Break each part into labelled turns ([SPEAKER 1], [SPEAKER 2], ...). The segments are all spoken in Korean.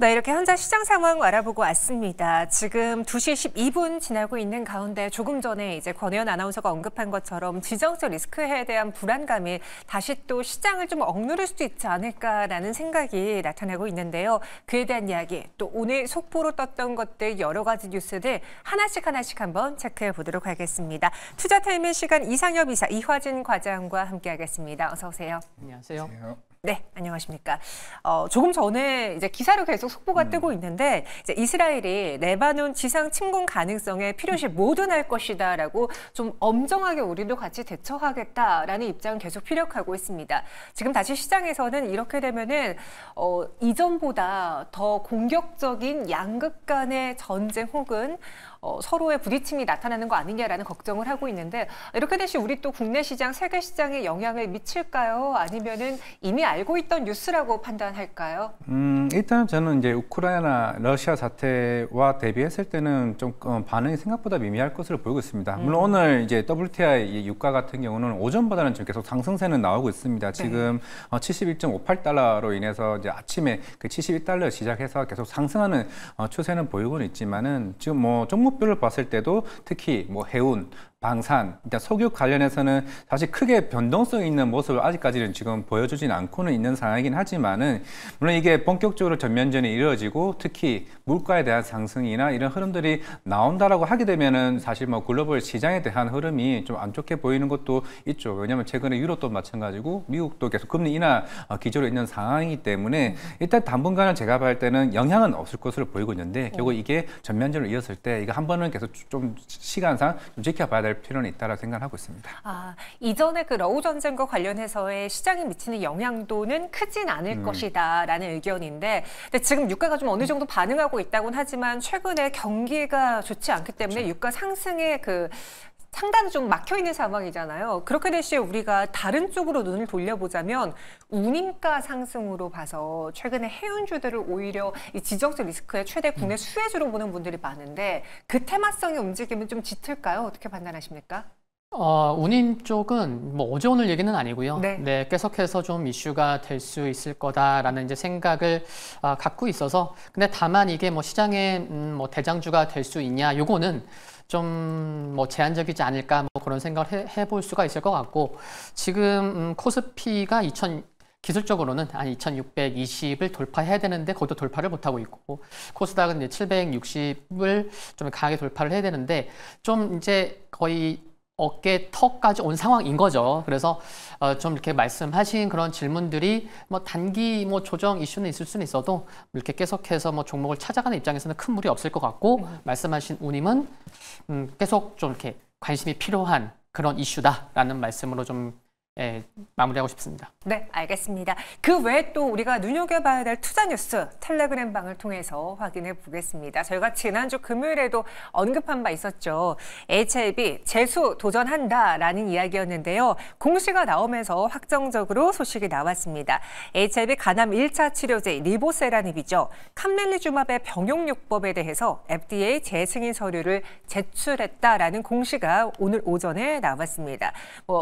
[SPEAKER 1] 네, 이렇게 현재 시장 상황 알아보고 왔습니다. 지금 2시 12분 지나고 있는 가운데 조금 전에 이제 권혜연 아나운서가 언급한 것처럼 지정적 리스크에 대한 불안감이 다시 또 시장을 좀 억누를 수도 있지 않을까라는 생각이 나타나고 있는데요. 그에 대한 이야기, 또 오늘 속보로 떴던 것들 여러 가지 뉴스들 하나씩 한번 체크해 보도록 하겠습니다. 투자타임의 시간 이상엽 이사, 이화진 과장과 함께하겠습니다. 어서 오세요.
[SPEAKER 2] 안녕하세요.
[SPEAKER 1] 네, 안녕하십니까. 조금 전에 이제 기사로 계속 속보가 뜨고 있는데 이제 이스라엘이 레바논 지상 침공 가능성에 필요시 뭐든 것이다라고 좀 엄정하게 우리도 같이 대처하겠다라는 입장을 계속 피력하고 있습니다. 지금 다시 시장에서는 이렇게 되면은 이전보다 더 공격적인 양극 간의 전쟁 혹은 서로의 부딪힘이 나타나는 거 아니냐라는 걱정을 하고 있는데 이렇게 되시 우리 또 국내 시장, 세계 시장에 영향을 미칠까요? 아니면은 이미 알고 있던 뉴스라고 판단할까요?
[SPEAKER 2] 일단 저는 이제 우크라이나, 러시아 사태와 대비했을 때는 좀 반응이 생각보다 미미할 것으로 보이고 있습니다. 물론 오늘 이제 WTI 유가 같은 경우는 오전보다는 좀 계속 상승세는 나오고 있습니다. 지금 71.58달러로 인해서 이제 아침에 그 71달러 시작해서 계속 상승하는 추세는 보이고는 있지만은 지금 뭐 종목별로 봤을 때도 특히 뭐 해운, 방산, 일단 석유 관련해서는 사실 크게 변동성 있는 모습을 아직까지는 지금 보여주진 않고는 있는 상황이긴 하지만은 물론 이게 본격적으로 전면전이 이루어지고 특히 물가에 대한 상승이나 이런 흐름들이 나온다라고 하게 되면은 사실 뭐 글로벌 시장에 대한 흐름이 좀 안 좋게 보이는 것도 있죠. 왜냐하면 최근에 유럽도 마찬가지고 미국도 계속 금리 인하 기조로 있는 상황이기 때문에 일단 당분간은 제가 볼 때는 영향은 없을 것으로 보이고 있는데 결국 이게 전면전을 이었을 때 이거 한 번은 계속 좀 시간상 좀 지켜봐야 될 필요는 있다라고 생각하고 있습니다.
[SPEAKER 1] 이전에 그 러우 전쟁과 관련해서의 시장에 미치는 영향도는 크진 않을 것이다라는 의견인데, 근데 지금 유가가 좀 어느 정도 반응하고 있다고는 하지만 최근에 경기가 좋지 않기 때문에 그렇죠. 유가 상승에 그 상단은 좀 막혀 있는 상황이잖아요. 그렇게 될 시 우리가 다른 쪽으로 눈을 돌려보자면 운임가 상승으로 봐서 최근에 해운주들을 오히려 이 지정적 리스크의 최대 국내 수혜주로 보는 분들이 많은데 그 테마성의 움직임은 좀 짙을까요? 어떻게 판단하십니까?
[SPEAKER 2] 운임 쪽은 뭐 어제 오늘 얘기는 아니고요.
[SPEAKER 1] 네,
[SPEAKER 2] 계속해서 좀 이슈가 될 수 있을 거다라는 이제 생각을 갖고 있어서 근데 다만 이게 뭐 시장의 뭐 대장주가 될 수 있냐 요거는 좀 뭐 제한적이지 않을까 뭐 그런 생각을 해볼 수가 있을 것 같고 지금 코스피가 기술적으로는 한 2620을 돌파해야 되는데 거기도 돌파를 못하고 있고 코스닥은 이제 760을 좀 강하게 돌파를 해야 되는데 좀 이제 거의 어깨 턱까지 온 상황인 거죠. 그래서 좀 이렇게 말씀하신 그런 질문들이 뭐 단기 뭐 조정 이슈는 있을 수는 있어도 이렇게 계속해서 뭐 종목을 찾아가는 입장에서는 큰 무리 없을 것 같고 말씀하신 운임은 계속 좀 이렇게 관심이 필요한 그런 이슈다라는 말씀으로 좀 마무리하고 싶습니다.
[SPEAKER 1] 네, 알겠습니다. 그 외에 또 우리가 눈여겨봐야 될 투자 뉴스 텔레그램 방을 통해서 확인해 보겠습니다. 저희가 지난주 금요일에도 언급한 바 있었죠. HLB 재수 도전한다라는 이야기였는데요. 공시가 나오면서 확정적으로 소식이 나왔습니다. HLB 간암 1차 치료제 리보세라닙이죠. 캄렐리주맙의 병용요법에 대해서 FDA 재승인 서류를 제출했다라는 공시가 오늘 오전에 나왔습니다.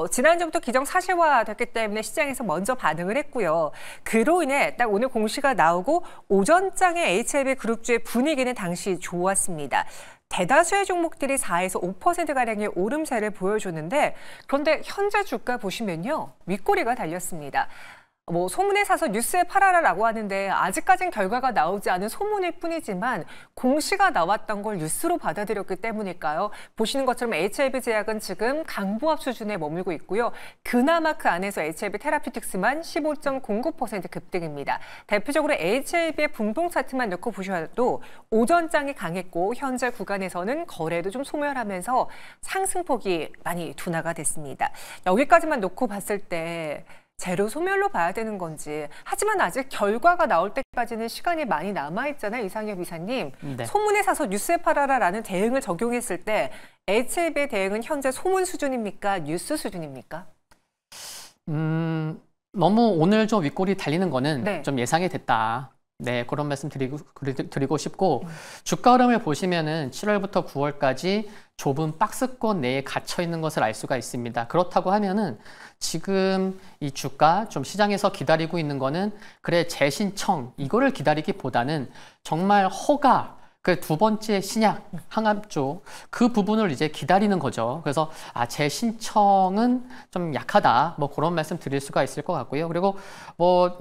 [SPEAKER 1] 지난주부터 기정 사실화됐기 때문에 시장에서 먼저 반응을 했고요. 그로 인해 딱 오늘 공시가 나오고 오전장의 HLB 그룹주의 분위기는 당시 좋았습니다. 대다수의 종목들이 4에서 5%가량의 오름세를 보여줬는데 그런데 현재 주가 보시면요. 윗꼬리가 달렸습니다. 소문에 사서 뉴스에 팔아라라고 하는데 아직까지는 결과가 나오지 않은 소문일 뿐이지만 공시가 나왔던 걸 뉴스로 받아들였기 때문일까요? 보시는 것처럼 HLB 제약은 지금 강보합 수준에 머물고 있고요. 그나마 그 안에서 HLB 테라피틱스만 15.09% 급등입니다. 대표적으로 HLB의 분봉 차트만 넣고 보셔도 오전장이 강했고 현재 구간에서는 거래도 좀 소멸하면서 상승폭이 많이 둔화가 됐습니다. 여기까지만 놓고 봤을 때 재료 소멸로 봐야 되는 건지. 하지만 아직 결과가 나올 때까지는 시간이 많이 남아있잖아요. 이상엽 이사님.
[SPEAKER 2] 네.
[SPEAKER 1] 소문에 사서 뉴스에 팔아라라는 대응을 적용했을 때 HLB의 대응은 현재 소문 수준입니까? 뉴스 수준입니까?
[SPEAKER 2] 너무 오늘 좀 윗골이 달리는 거는 좀 예상이 됐다.
[SPEAKER 3] 네, 그런 말씀 드리고 싶고 주가 흐름을 보시면은 7월부터 9월까지 좁은 박스권 내에 갇혀 있는 것을 알 수가 있습니다. 그렇다고 하면은 지금 이 주가 좀 시장에서 기다리고 있는 거는 그래 재신청 이거를 기다리기보다는 정말 허가 그 두 번째 신약 항암 쪽 그 부분을 이제 기다리는 거죠. 그래서 제 신청은 좀 약하다. 뭐 그런 말씀 드릴 수가 있을 것 같고요. 그리고 뭐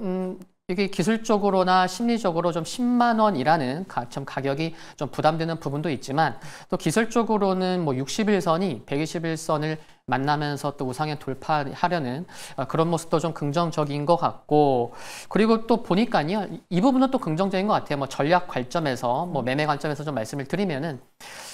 [SPEAKER 3] 이게 기술적으로나 심리적으로 좀 10만 원이라는 좀 가격이 좀 부담되는 부분도 있지만 또 기술적으로는 뭐 61선이 121선을 만나면서 또 우상향 돌파하려는 그런 모습도 좀 긍정적인 것 같고 그리고 또 보니까요 이 부분은 또 긍정적인 것 같아요. 뭐 전략 관점에서 뭐 매매 관점에서 좀 말씀을 드리면은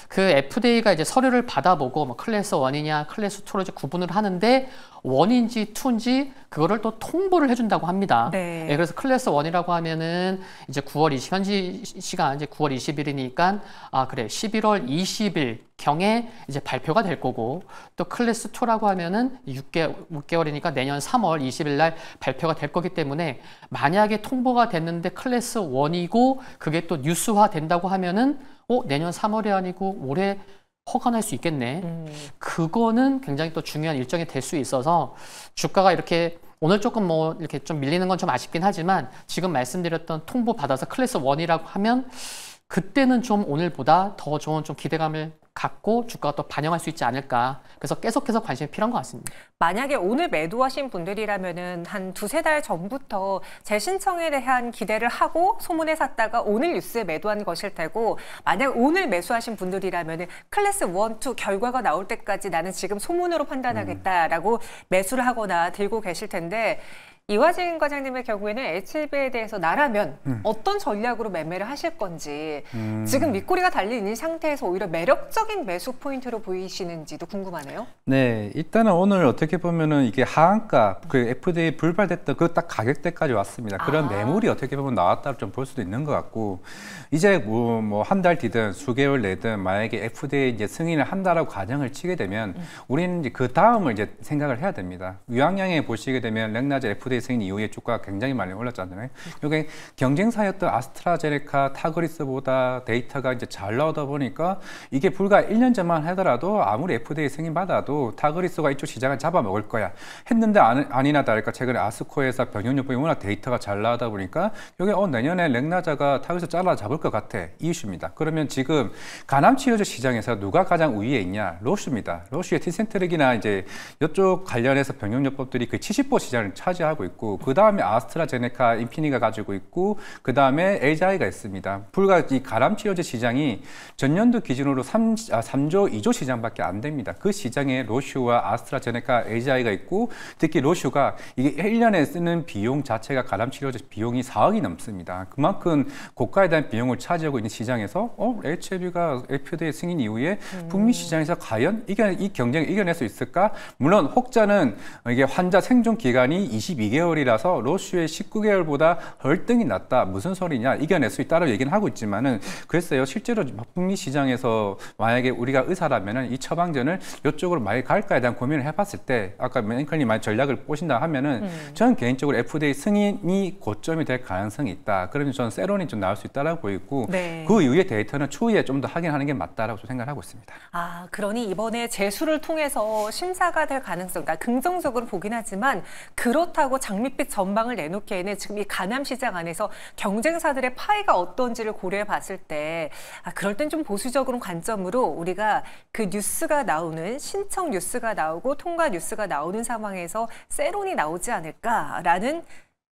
[SPEAKER 3] 그 FDA가 이제 서류를 받아보고 뭐 클래스 1이냐 클래스 2로 이제 구분을 하는데 1인지 2인지 그거를 또 통보를 해준다고 합니다.
[SPEAKER 1] 네.
[SPEAKER 3] 네, 그래서 클래스 1이라고 하면은 이제 9월 20 현지 시간 이제 9월 20일이니까 그래 11월 20일 경에 이제 발표가 될 거고 또 클래스 2라고 하면은 6개월이니까 내년 3월 20일 날 발표가 될 거기 때문에 만약에 통보가 됐는데 클래스 1이고 그게 또 뉴스화 된다고 하면은 내년 3월이 아니고 올해 허가날 수 있겠네. 그거는 굉장히 또 중요한 일정이 될 수 있어서 주가가 이렇게 오늘 조금 뭐 이렇게 좀 밀리는 건 좀 아쉽긴 하지만 지금 말씀드렸던 통보 받아서 클래스 1이라고 하면 그때는 좀 오늘보다 더 좋은 좀 기대감을 갖고 주가가 또 반영할 수 있지 않을까. 그래서 계속해서 관심이 필요한 것 같습니다.
[SPEAKER 1] 만약에 오늘 매도하신 분들이라면은 한 두세 달 전부터 재신청에 대한 기대를 하고 소문에 샀다가 오늘 뉴스에 매도한 것일 테고 만약 오늘 매수하신 분들이라면은 클래스 1, 2 결과가 나올 때까지 나는 지금 소문으로 판단하겠다라고 매수를 하거나 들고 계실 텐데 이화진 과장님의 경우에는 HLB에 대해서 나라면 어떤 전략으로 매매를 하실 건지 지금 윗꼬리가 달린 이 상태에서 오히려 매력적인 매수 포인트로 보이시는지도 궁금하네요.
[SPEAKER 2] 네, 일단은 오늘 어떻게 보면은 이게 하한가, 그 FDA 불발됐던 그 딱 가격대까지 왔습니다. 그런 매물이 어떻게 보면 나왔다 좀 볼 수도 있는 것 같고, 이제 뭐 한 달 뒤든 수개월 내든 만약에 FDA 이제 승인을 한다라고 가정을 치게 되면 우리는 이제 그 다음을 이제 생각을 해야 됩니다. 유황량에 보시게 되면 렉나제 FDA 승인 이후에 주가가 굉장히 많이 올랐잖아요. 이게 경쟁사였던 아스트라제네카, 타그리스보다 데이터가 이제 잘 나오다 보니까 이게 불과 1년 전만 하더라도 아무리 FDA 승인 받아도 타그리스가 이쪽 시장을 잡아먹을 거야 했는데 아니나 다를까 최근에 아스코에서 병용요법이 워낙 데이터가 잘 나오다 보니까 이게 내년에 렉나자가 타그리스 잘라잡을 것 같아. 이 이슈입니다. 그러면 지금 간암치료제 시장에서 누가 가장 우위에 있냐? 로슈입니다. 로슈의 티센트릭이나 이제 이쪽 관련해서 병용요법들이 그 70% 시장을 차지하고 있고 그 다음에 아스트라제네카, 인피니가 가지고 있고 그 다음에 LGI가 있습니다. 불과 이 간암치료제 시장이 전년도 기준으로 3조, 2조 시장밖에 안 됩니다. 그 시장에 로슈와 아스트라제네카, LGI가 있고 특히 로슈가 이게 1년에 쓰는 비용 자체가 간암치료제 비용이 4억이 넘습니다. 그만큼 고가에 대한 비용을 차지하고 있는 시장에서 HLB가 FDA 승인 이후에 북미 시장에서 과연 이 경쟁을 이겨낼 수 있을까? 물론 혹자는 이게 환자 생존 기간이 22개월이라서 로슈의 19개월보다 월등히 낮다. 무슨 소리냐? 이겨낼 수 있다고 얘기는 하고 있지만은 글쎄요. 실제로 북미 시장에서 만약에 우리가 의사라면은 이 처방전을 이쪽으로 많이 갈까에 대한 고민을 해봤을 때 아까 앵커님 많이 전략을 보신다 하면은 저는 개인적으로 FDA 승인이 고점이 될 가능성이 있다. 그러면 저는 세론이 좀 나올 수 있다라고 보이고
[SPEAKER 1] 네.
[SPEAKER 2] 그 이후의 데이터는 추후에 좀 더 확인하는 게 맞다라고 생각을 하고 있습니다.
[SPEAKER 1] 그러니 이번에 재수를 통해서 심사가 될 가능성, 그러니까 긍정적으로 보긴 하지만 그렇다고 장밋빛 전망을 내놓기에는 지금 이 간암 시장 안에서 경쟁사들의 파이가 어떤지를 고려해 봤을 때 그럴 땐 좀 보수적인 관점으로 우리가 그 뉴스가 나오는 신청 뉴스가 나오고 통과 뉴스가 나오는 상황에서 세론이 나오지 않을까라는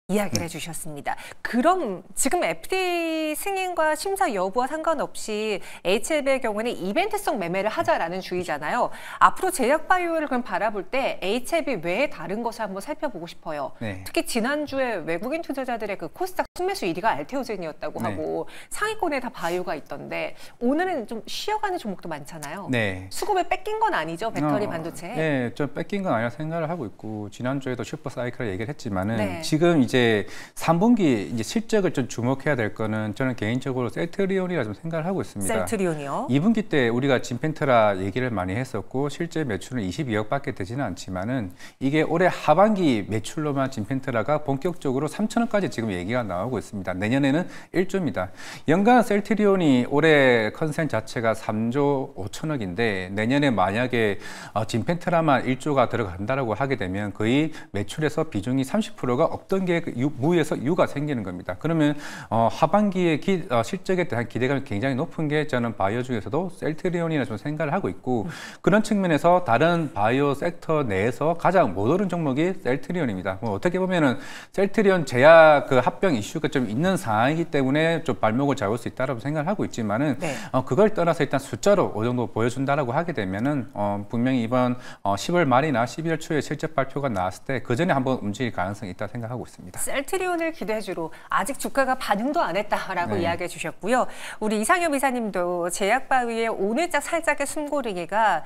[SPEAKER 1] 이야기를 해주셨습니다. 그럼 지금 FDA 승인과 심사 여부와 상관없이 HLB의 경우에는 이벤트성 매매를 하자라는 주의잖아요. 앞으로 제약바이오를 그럼 바라볼 때 HLB 외에 다른 것을 한번 살펴보고 싶어요.
[SPEAKER 2] 네.
[SPEAKER 1] 특히 지난주에 외국인 투자자들의 그 코스닥 순매수 1위가 알테오젠이었다고
[SPEAKER 2] 네.
[SPEAKER 1] 하고 상위권에 다 바이오가 있던데 오늘은 좀 쉬어가는 종목도 많잖아요.
[SPEAKER 2] 네.
[SPEAKER 1] 수급에 뺏긴 건 아니죠, 배터리 반도체.
[SPEAKER 2] 네, 좀 뺏긴 건 아니라 생각을 하고 있고 지난주에도 슈퍼사이클을 얘기를 했지만은
[SPEAKER 1] 네.
[SPEAKER 2] 지금 이제 이제 3분기 이제 실적을 좀 주목해야 될 거는 저는 개인적으로 셀트리온이라 좀 생각을 하고 있습니다.
[SPEAKER 1] 셀트리온이요?
[SPEAKER 2] 2분기 때 우리가 진펜트라 얘기를 많이 했었고 실제 매출은 22억밖에 되지는 않지만은 이게 올해 하반기 매출로만 진펜트라가 본격적으로 3천억까지 지금 얘기가 나오고 있습니다. 내년에는 1조입니다. 연간 셀트리온이 올해 컨센 자체가 3조 5천억인데 내년에 만약에 진펜트라만 1조가 들어간다라고 하게 되면 거의 매출에서 비중이 30%가 없던 게 무에서 유가 생기는 겁니다. 그러면 하반기에 실적에 대한 기대감이 굉장히 높은 게 저는 바이오 중에서도 셀트리온이라 좀 생각을 하고 있고 그런 측면에서 다른 바이오 섹터 내에서 가장 못 오른 종목이 셀트리온입니다. 뭐 어떻게 보면은 셀트리온 제약 그 합병 이슈가 좀 있는 상황이기 때문에 좀 발목을 잡을 수 있다라고 생각을 하고 있지만은
[SPEAKER 1] 네.
[SPEAKER 2] 그걸 떠나서 일단 숫자로 어느 정도 보여준다라고 하게 되면은 분명히 이번 10월 말이나 12월 초에 실적 발표가 나왔을 때 그 전에 한번 움직일 가능성이 있다 생각하고 있습니다.
[SPEAKER 1] 셀트리온을 기대주로 아직 주가가 반응도 안 했다라고
[SPEAKER 2] 네.
[SPEAKER 1] 이야기해 주셨고요. 우리 이상엽 이사님도 제약바위의 오늘자 살짝의 숨고르기가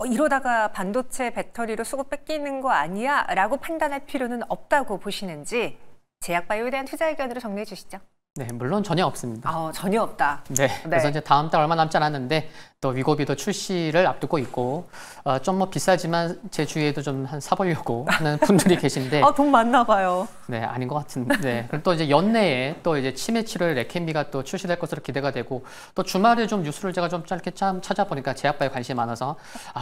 [SPEAKER 1] 이러다가 반도체 배터리로 수급 뺏기는 거 아니야? 라고 판단할 필요는 없다고 보시는지 제약바이오에 대한 투자 의견으로 정리해 주시죠.
[SPEAKER 3] 네, 물론 전혀 없습니다.
[SPEAKER 1] 전혀 없다.
[SPEAKER 3] 네, 그래서 이제 다음 달 얼마 남지 않았는데 또 위고비도 출시를 앞두고 있고 좀 뭐 비싸지만 제 주위에도 좀 한 사보려고 하는 분들이 계신데
[SPEAKER 1] 돈 많나 봐요.
[SPEAKER 3] 네, 아닌 것 같은데. 네. 그리고 또 이제 연내에 또 이제 치매 치료의 레켄비가 또 출시될 것으로 기대가 되고 또 주말에 좀 뉴스를 제가 좀 짧게 찾아보니까 제약바에 관심이 많아서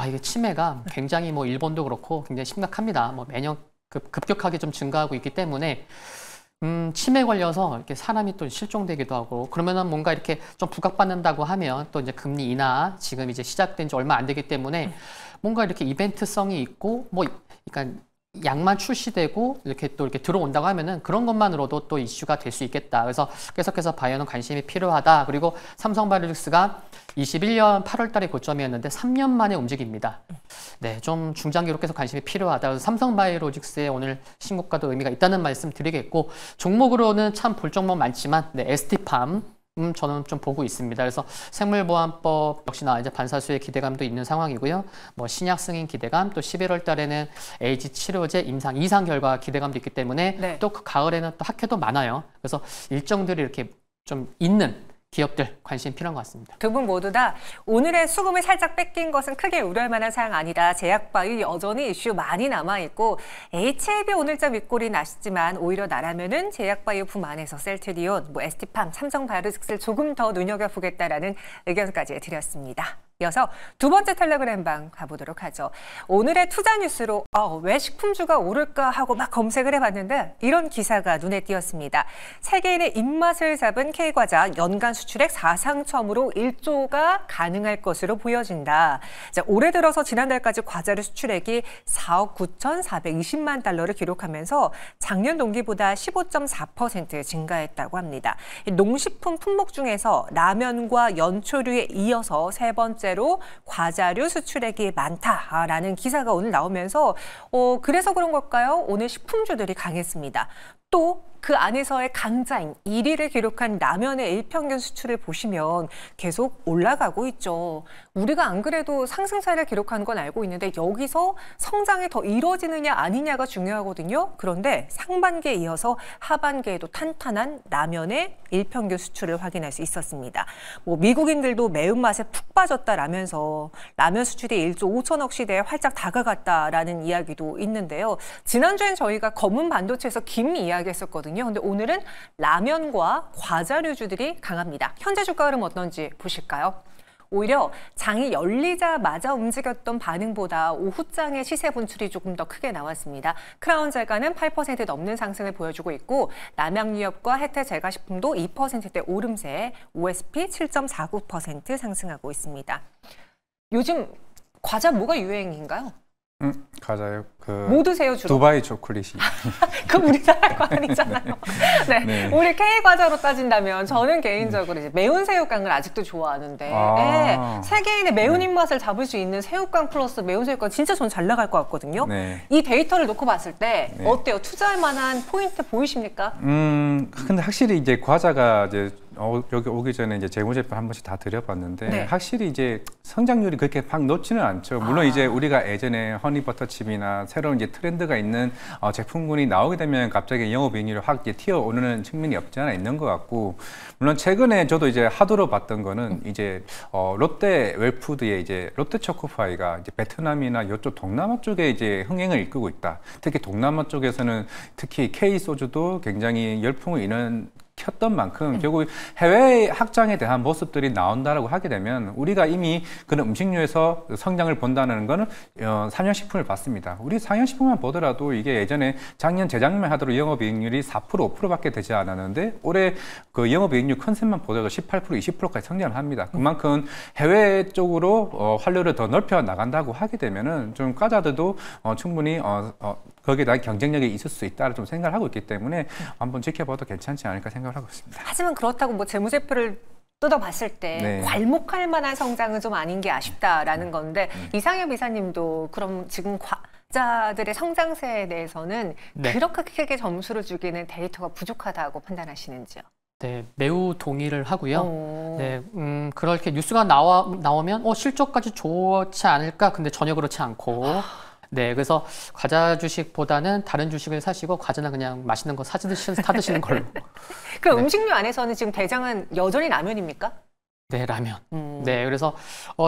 [SPEAKER 3] 이게 치매가 굉장히 뭐 일본도 그렇고 굉장히 심각합니다. 뭐 매년 급격하게 좀 증가하고 있기 때문에 치매 걸려서 이렇게 사람이 또 실종되기도 하고 그러면은 뭔가 이렇게 좀 부각받는다고 하면 또 이제 금리 인하 지금 이제 시작된 지 얼마 안 되기 때문에 뭔가 이렇게 이벤트성이 있고 뭐 그러니까 약만 출시되고 이렇게 또 이렇게 들어온다고 하면은 그런 것만으로도 또 이슈가 될 수 있겠다. 그래서 계속해서 바이오는 관심이 필요하다. 그리고 삼성바이오로직스가 21년 8월 달에 고점이었는데 3년 만에 움직입니다. 네, 좀 중장기로 계속 관심이 필요하다. 그래서 삼성바이오로직스의 오늘 신고가도 의미가 있다는 말씀 드리겠고 종목으로는 참 볼 종목 많지만 ST팜 저는 좀 보고 있습니다. 그래서 생물보안법 역시나 이제 반사수의 기대감도 있는 상황이고요. 뭐 신약 승인 기대감, 또 11월 달에는 LG 치료제 임상 2상 결과 기대감도 있기 때문에
[SPEAKER 1] 네.
[SPEAKER 3] 또 그 가을에는 또 학회도 많아요. 그래서 일정들이 이렇게 좀 있는 기업들 관심 필요한 것 같습니다.
[SPEAKER 1] 두 분 모두 다 오늘의 수급을 살짝 뺏긴 것은 크게 우려할 만한 사항 아니다. 제약바이오 여전히 이슈 많이 남아있고 HLB 오늘자 윗골이 나시지만 오히려 나라면은 제약바이오 품 안에서 셀트리온, ST팜, 삼성바이오로직스를 조금 더 눈여겨보겠다라는 의견까지 드렸습니다. 이어서 두 번째 텔레그램방 가보도록 하죠. 오늘의 투자 뉴스로 왜 식품주가 오를까 하고 막 검색을 해봤는데 이런 기사가 눈에 띄었습니다. 세계인의 입맛을 잡은 K과자 연간 수출액 사상 처음으로 1조가 가능할 것으로 보여진다. 자, 올해 들어서 지난달까지 과자류 수출액이 4억 9,420만 달러를 기록하면서 작년 동기보다 15.4% 증가했다고 합니다. 농식품 품목 중에서 라면과 연초류에 이어서 세 번째로 과자류 수출액이 많다라는 기사가 오늘 나오면서 그래서 그런 걸까요? 오늘 식품주들이 강했습니다. 또 그 안에서의 강자인 1위를 기록한 라면의 일평균 수출을 보시면 계속 올라가고 있죠. 우리가 안 그래도 상승세를 기록한 건 알고 있는데 여기서 성장이 더 이루어지느냐 아니냐가 중요하거든요. 그런데 상반기에 이어서 하반기에도 탄탄한 라면의 일평균 수출을 확인할 수 있었습니다. 미국인들도 매운맛에 푹 빠졌다라면서 라면 수출이 1조 5천억 시대에 활짝 다가갔다라는 이야기도 있는데요. 지난주엔 저희가 검은 반도체에서 김 이야기했었거든요. 근데 오늘은 라면과 과자류주들이 강합니다. 현재 주가 흐름 어떤지 보실까요? 오히려 장이 열리자마자 움직였던 반응보다 오후장의 시세 분출이 조금 더 크게 나왔습니다. 크라운 제과는 8% 넘는 상승을 보여주고 있고 남양유업과 혜태제과식품도 2%대 오름세, OSP 7.49% 상승하고 있습니다. 요즘 과자 뭐가 유행인가요?
[SPEAKER 2] 과자요.
[SPEAKER 1] 뭐 드세요 주로?
[SPEAKER 2] 두바이 초콜릿이.
[SPEAKER 1] 그 우리나라 거 아니잖아요. 네.
[SPEAKER 2] 네.
[SPEAKER 1] 우리 K 과자로 따진다면 저는 개인적으로 이제 매운 새우깡을 아직도 좋아하는데 네. 세계인의 매운 입맛을 잡을 수 있는 새우깡 플러스 매운 새우깡 진짜 전 잘 나갈 것 같거든요.
[SPEAKER 2] 네.
[SPEAKER 1] 이 데이터를 놓고 봤을 때
[SPEAKER 2] 네.
[SPEAKER 1] 어때요? 투자할 만한 포인트 보이십니까?
[SPEAKER 2] 근데 확실히 이제 과자가 이제 여기 오기 전에 이제 재무제표 한 번씩 다 드려봤는데
[SPEAKER 1] 네.
[SPEAKER 2] 확실히 이제 성장률이 그렇게 팍 높지는 않죠. 물론 이제 우리가 예전에 허니버터칩이나 새로운 이제 트렌드가 있는 제품군이 나오게 되면 갑자기 영업이익률이 확 이제 튀어오르는 측면이 없지 않아 있는 것 같고, 물론 최근에 저도 이제 하드로 봤던 거는 이제 롯데 웰푸드의 이제 롯데 초코파이가 이제 베트남이나 이쪽 동남아 쪽에 이제 흥행을 이끌고 있다. 특히 동남아 쪽에서는 특히 K 소주도 굉장히 열풍을 켰던 만큼 결국 해외 확장에 대한 모습들이 나온다라고 하게 되면 우리가 이미 그런 음식료에서 성장을 본다는 거는 삼양식품을 봤습니다. 우리 삼양식품만 보더라도 이게 예전에 작년 재작년 하도록 영업이익률이 4% 5%밖에 되지 않았는데 올해 그 영업이익률 컨셉만 보더라도 18% 20%까지 성장을 합니다. 그만큼 해외 쪽으로 활로를 더 넓혀 나간다고 하게 되면은 좀 과자들도 충분히 거기에 대한 경쟁력이 있을 수 있다를 좀 생각을 하고 있기 때문에 한번 지켜봐도 괜찮지 않을까 생각을 하고 있습니다.
[SPEAKER 1] 하지만 그렇다고 뭐 재무제표를 뜯어봤을 때
[SPEAKER 2] 네.
[SPEAKER 1] 괄목할 만한 성장은 좀 아닌 게 아쉽다라는 건데 이상엽 이사님도 그럼 지금 과자들의 성장세에 대해서는
[SPEAKER 3] 네.
[SPEAKER 1] 그렇게 크게 점수를 주기는 데이터가 부족하다고 판단하시는지요?
[SPEAKER 3] 네, 매우 동의를 하고요.
[SPEAKER 1] 오.
[SPEAKER 3] 네, 그렇게 뉴스가 나오면 실적까지 좋지 않을까? 근데 전혀 그렇지 않고. 네, 그래서 과자 주식보다는 다른 주식을 사시고 과자는 그냥 맛있는 거 사 드시는 걸로.
[SPEAKER 1] 그럼
[SPEAKER 3] 네.
[SPEAKER 1] 음식료 안에서는 지금 대장은 여전히 라면입니까?
[SPEAKER 3] 네, 라면. 네, 그래서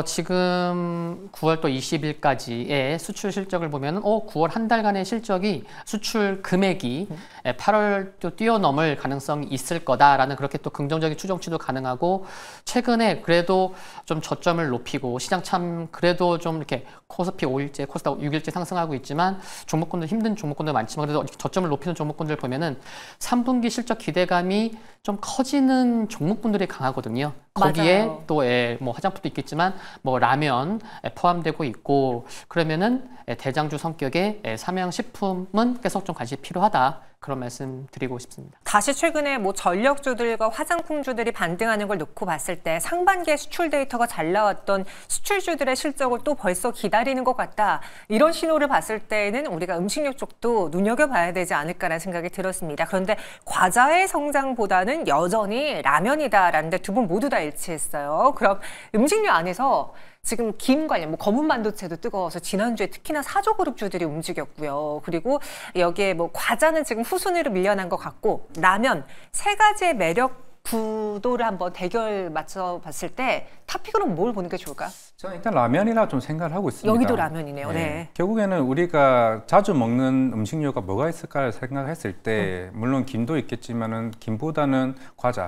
[SPEAKER 3] 지금 9월 또 20일까지의 수출 실적을 보면은 9월 한 달간의 실적이 수출 금액이 8월 또 뛰어넘을 가능성이 있을 거다라는 그렇게 또 긍정적인 추정치도 가능하고, 최근에 그래도 좀 저점을 높이고 시장 참 그래도 좀 이렇게 코스피 5일째, 코스닥 6일째 상승하고 있지만 종목군들 힘든 종목군들 많지만 그래도 저점을 높이는 종목군들 보면은 3분기 실적 기대감이 좀 커지는 종목군들이 강하거든요. 거기에
[SPEAKER 1] 맞아요.
[SPEAKER 3] 또 뭐 화장품도 있겠지만 뭐 라면 포함되고 있고, 그러면은 대장주 성격의 삼양식품은 계속 좀 관심이 필요하다, 그런 말씀 드리고 싶습니다.
[SPEAKER 1] 다시 최근에 뭐 전력주들과 화장품주들이 반등하는 걸 놓고 봤을 때 상반기에 수출 데이터가 잘 나왔던 수출주들의 실적을 또 벌써 기다리는 것 같다. 이런 신호를 봤을 때는 우리가 음식료 쪽도 눈여겨봐야 되지 않을까라는 생각이 들었습니다. 그런데 과자의 성장보다는 여전히 라면이다라는 데 두 분 모두 다 일치했어요. 그럼 음식료 안에서 지금 김 관련, 뭐 검은 반도체도 뜨거워서 지난주에 특히나 사조그룹주들이 움직였고요. 그리고 여기에 뭐 과자는 지금 후순위로 밀려난 것 같고, 라면 세 가지의 매력 구도를 한번 대결 맞춰봤을 때 탑픽으로 뭘 보는 게 좋을까요?
[SPEAKER 2] 저는 일단 라면이라 좀 생각을 하고 있습니다.
[SPEAKER 1] 여기도 라면이네요. 네.
[SPEAKER 2] 결국에는 우리가 자주 먹는 음식료가 뭐가 있을까를 생각했을 때 물론 김도 있겠지만은 김보다는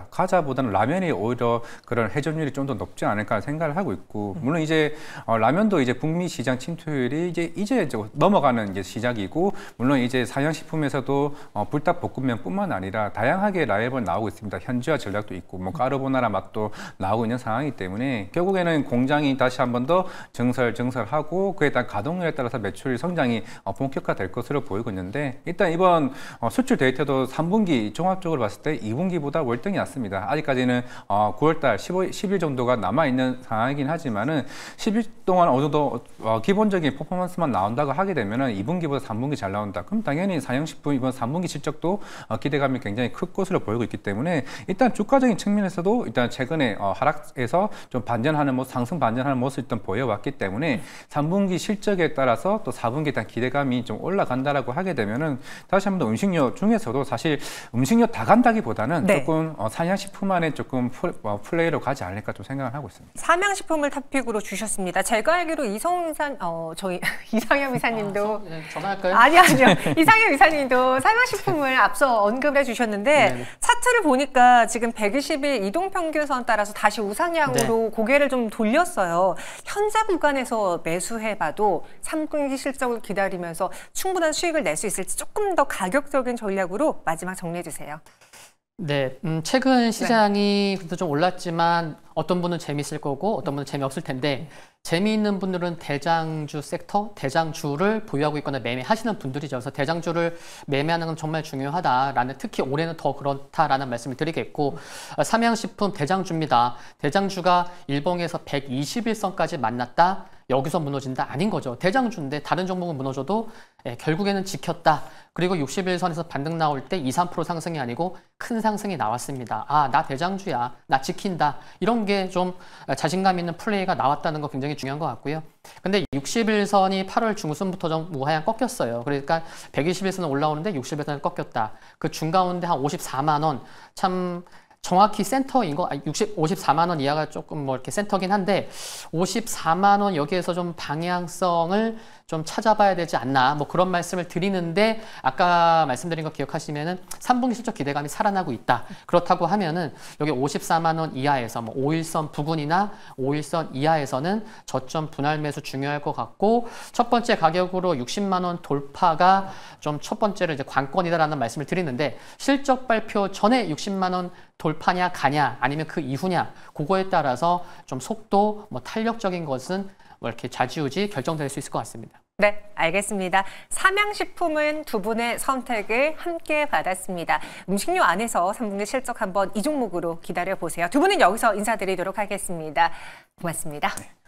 [SPEAKER 2] 과자보다는 라면이 오히려 그런 회전율이 좀 더 높지 않을까 생각을 하고 있고, 물론 이제 라면도 이제 북미 시장 침투율이 이제 넘어가는 이제 시작이고, 물론 이제 사양식품에서도 불닭볶음면뿐만 아니라 다양하게 라이벌 나오고 있습니다. 현지화 전략도 있고 뭐 까르보나라 맛도 나오고 있는 상황이기 때문에 결국에는 공장이 다시 한 번 더 증설하고 그에 따른 가동률에 따라서 매출 성장이 본격화될 것으로 보이고 있는데, 일단 이번 수출 데이터도 3분기 종합적으로 봤을 때 2분기보다 월등히 낮습니다. 아직까지는 9월달 10일 정도가 남아있는 상황이긴 하지만은 10일 동안 어느 정도 기본적인 퍼포먼스만 나온다고 하게 되면은 2분기보다 3분기 잘 나온다. 그럼 당연히 사양식품 이번 3분기 실적도 기대감이 굉장히 클 것으로 보이고 있기 때문에 일단 주가적인 측면에서도 일단 최근에 하락에서 좀 반전하는 모습, 상승 반전하는 모습을 일단 보여왔기 때문에 3분기 실적에 따라서 또 4분기에 대한 기대감이 좀 올라간다라고 하게 되면은 다시 한번 더 음식료 중에서도 사실 음식료 다 간다기보다는
[SPEAKER 1] 네.
[SPEAKER 2] 조금 사양식품 안에 조금 플레이로 가지 않을까 좀 생각을 하고 있습니다.
[SPEAKER 1] 삼양식품을 탑픽으로 주셨습니다. 제가 알기로 저희 이상엽 이사님도
[SPEAKER 3] 전화할까요?
[SPEAKER 1] 아니요. 이상엽 이사님도 삼양식품을 앞서 언급을 해주셨는데
[SPEAKER 3] 네네.
[SPEAKER 1] 차트를 보니까 지금 120일 이동평균선 따라서 다시 우상향으로 고개를 좀 돌렸어요. 현재 구간에서 매수해봐도 3분기 실적을 기다리면서 충분한 수익을 낼 수 있을지 조금 더 가격적인 전략으로 마지막 정리해주세요.
[SPEAKER 3] 네, 최근 시장이 그래도 좀 올랐지만 어떤 분은 재미있을 거고 어떤 분은 재미없을 텐데, 재미있는 분들은 대장주 섹터, 대장주를 보유하고 있거나 매매하시는 분들이죠. 그래서 대장주를 매매하는 건 정말 중요하다라는, 특히 올해는 더 그렇다라는 말씀을 드리겠고, 삼양식품 대장주입니다. 대장주가 일봉에서 121선까지 만났다. 여기서 무너진다? 아닌 거죠. 대장주인데 다른 종목은 무너져도 결국에는 지켰다. 그리고 60일선에서 반등 나올 때 2, 3% 상승이 아니고 큰 상승이 나왔습니다. 아, 나 대장주야. 나 지킨다. 이런 게 좀 자신감 있는 플레이가 나왔다는 거 굉장히 중요한 것 같고요. 근데 60일선이 8월 중순부터 좀 우하향 꺾였어요. 그러니까 120일선은 올라오는데 60일선을 꺾였다. 그 중가운데 한 54만 원. 참 정확히 센터인 거, 54만 원 이하가 조금 뭐 이렇게 센터긴 한데 54만 원 여기에서 좀 방향성을 좀 찾아봐야 되지 않나 뭐 그런 말씀을 드리는데 아까 말씀드린 거 기억하시면은 3분기 실적 기대감이 살아나고 있다. 그렇다고 하면은 여기 54만 원 이하에서 뭐 5일선 부근이나 5일선 이하에서는 저점 분할 매수 중요할 것 같고 첫 번째 가격으로 60만 원 돌파가 좀 첫 번째로 이제 관건이다라는 말씀을 드리는데 실적 발표 전에 60만 원 돌파냐 가냐 아니면 그 이후냐 그거에 따라서 좀 속도 뭐 탄력적인 것은 뭐 이렇게 좌지우지 결정될 수 있을 것 같습니다.
[SPEAKER 1] 네, 알겠습니다. 삼양식품은 두 분의 선택을 함께 받았습니다. 음식료 안에서 3분기 실적 한번 이 종목으로 기다려보세요. 두 분은 여기서 인사드리도록 하겠습니다. 고맙습니다.
[SPEAKER 2] 네.